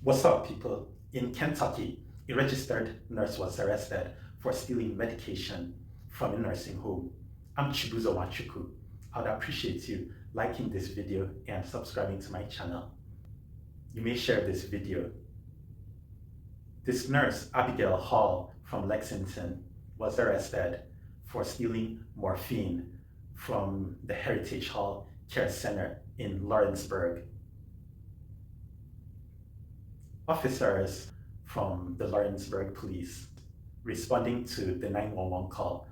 What's up, people? In Kentucky, a registered nurse was arrested for stealing medication from a nursing home. I'm Chibuzo Wachuku. I would appreciate you liking this video and subscribing to my channel. You may share this video. This nurse, Abigail Hall from Lexington, was arrested for stealing morphine from the Heritage Hall Care Center in Lawrenceburg. Officers from the Lawrenceburg police responding to the 911 call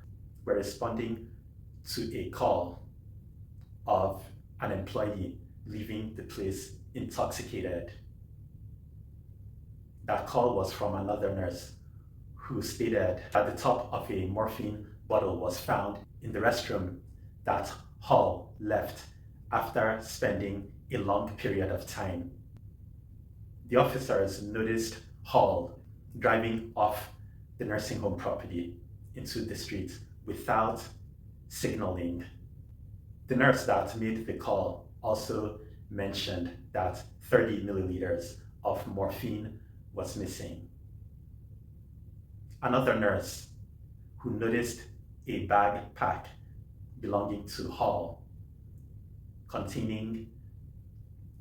were responding to a call of an employee leaving the place intoxicated. That call was from another nurse who stated that the top of a morphine bottle was found in the restroom that Hall left after spending a long period of time. The officers noticed Hall driving off the nursing home property into the street without signaling. The nurse that made the call also mentioned that 30 milliliters of morphine was missing. Another nurse who noticed a backpack belonging to Hall containing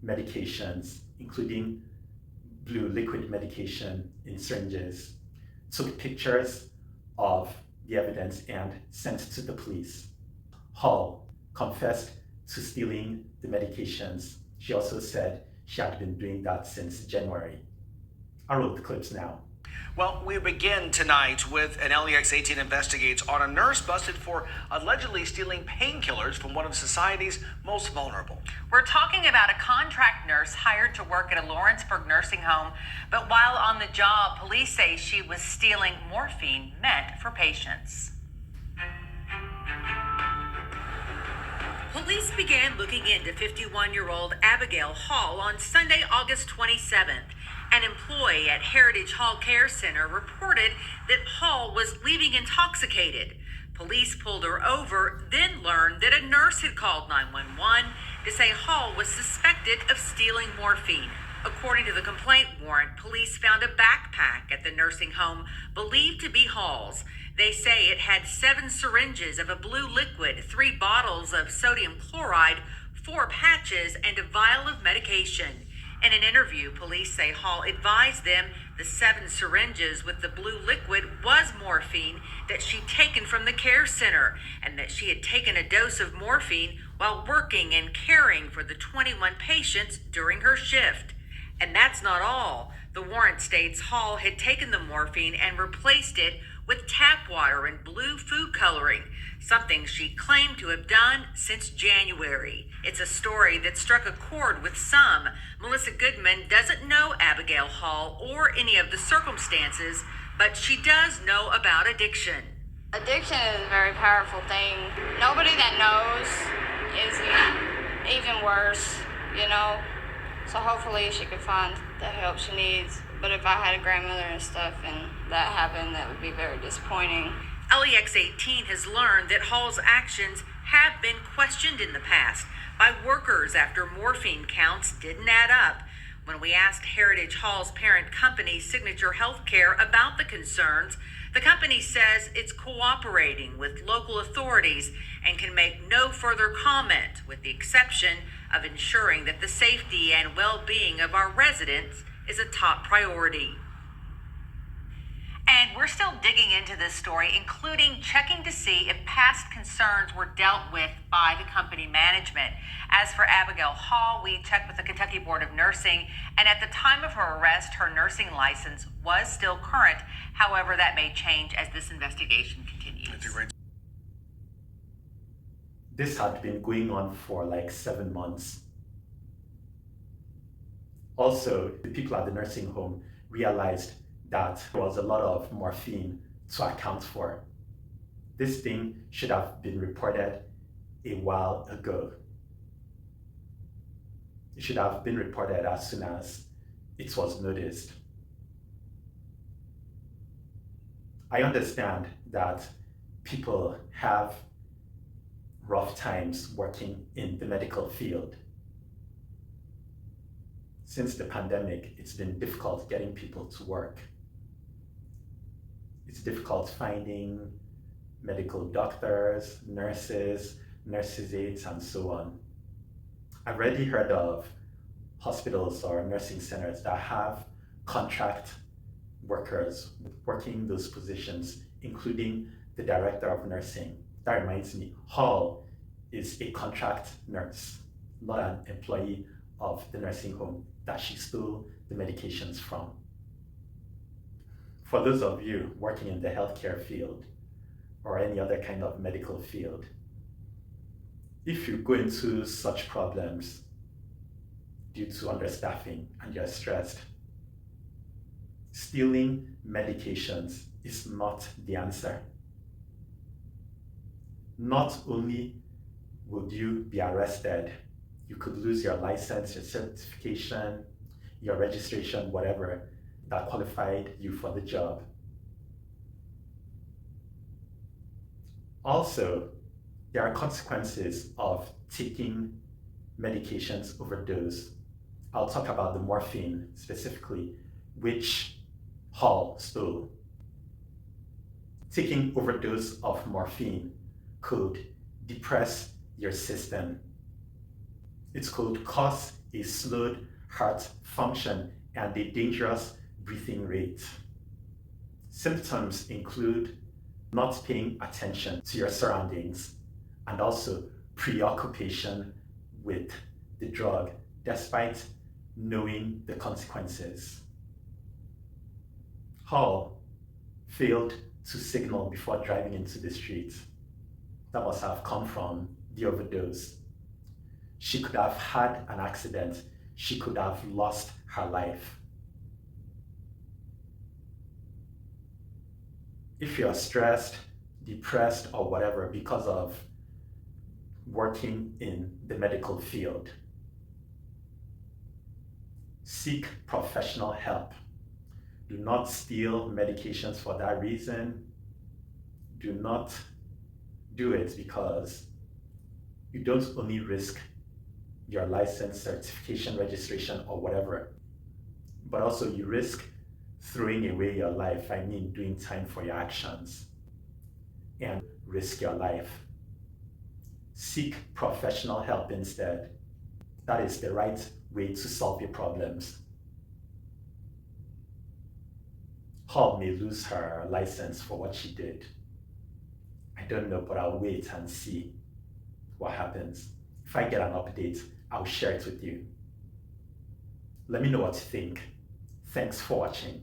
medications, including blue liquid medication in syringes, took pictures of the evidence and sent to the police. Hall confessed to stealing the medications. She also said she had been doing that since January. I'll roll the clips now. Well, we begin tonight with an LEX 18 investigates on a nurse busted for allegedly stealing painkillers from one of society's most vulnerable. We're talking about a contract nurse hired to work at a Lawrenceburg nursing home, but while on the job, police say she was stealing morphine meant for patients. Police began looking into 51-year-old Abigail Hall on Sunday, August 27th. An employee at Heritage Hall Care Center reported that Hall was leaving intoxicated. Police pulled her over, then learned that a nurse had called 911 to say Hall was suspected of stealing morphine. According to the complaint warrant, police found a backpack at the nursing home believed to be Hall's. They say it had 7 syringes of a blue liquid, 3 bottles of sodium chloride, 4 patches, and a vial of medication. In an interview, police say Hall advised them the 7 syringes with the blue liquid was morphine that she'd taken from the care center, and that she had taken a dose of morphine while working and caring for the 21 patients during her shift. And that's not all. The warrant states Hall had taken the morphine and replaced it with tap water and blue food coloring, something she claimed to have done since January. It's a story that struck a chord with some. Melissa Goodman doesn't know Abigail Hall or any of the circumstances, but she does know about addiction. Addiction is a very powerful thing. Nobody that knows is even worse, you know? So hopefully she could find the help she needs. But if I had a grandmother and stuff and that happened, that would be very disappointing. LEX 18 has learned that Hall's actions have been questioned in the past by workers after morphine counts didn't add up. When we asked Heritage Hall's parent company, Signature Healthcare, about the concerns, the company says it's cooperating with local authorities and can make no further comment, with the exception of ensuring that the safety and well-being of our residents is a top priority. And we're still digging into this story, including checking to see if past concerns were dealt with by the company management. As for Abigail Hall, we checked with the Kentucky Board of Nursing, and at the time of her arrest, her nursing license was still current. However, that may change as this investigation continues. This had been going on for like 7 months. Also, the people at the nursing home realized that there was a lot of morphine to account for. This thing should have been reported a while ago. It should have been reported as soon as it was noticed. I understand that people have rough times working in the medical field. Since the pandemic, it's been difficult getting people to work. It's difficult finding medical doctors, nurses, nurses' aides, and so on. I've already heard of hospitals or nursing centers that have contract workers working those positions, including the director of nursing. That reminds me, Hall is a contract nurse, not an employee of the nursing home that she stole the medications from. For those of you working in the healthcare field or any other kind of medical field, if you go into such problems due to understaffing and you're stressed, stealing medications is not the answer. Not only would you be arrested, you could lose your license, your certification, your registration, whatever, that qualified you for the job. Also, there are consequences of taking medications overdose. I'll talk about the morphine specifically, which Hall stole. Taking overdose of morphine could depress your system. It could cause a slowed heart function and a dangerous breathing rate. Symptoms include not paying attention to your surroundings and also preoccupation with the drug despite knowing the consequences. Hall failed to signal before driving into the street. That must have come from the overdose. She could have had an accident. She could have lost her life. If you're stressed, depressed, or whatever because of working in the medical field, seek professional help. Do not steal medications for that reason. Do not do it because you don't only risk your license, certification, registration, or whatever, but also you risk throwing away your life. I mean, doing time for your actions and risk your life. Seek professional help instead. That is the right way to solve your problems. Hall may lose her license for what she did. I don't know, but I'll wait and see what happens. If I get an update, I'll share it with you. Let me know what you think. Thanks for watching.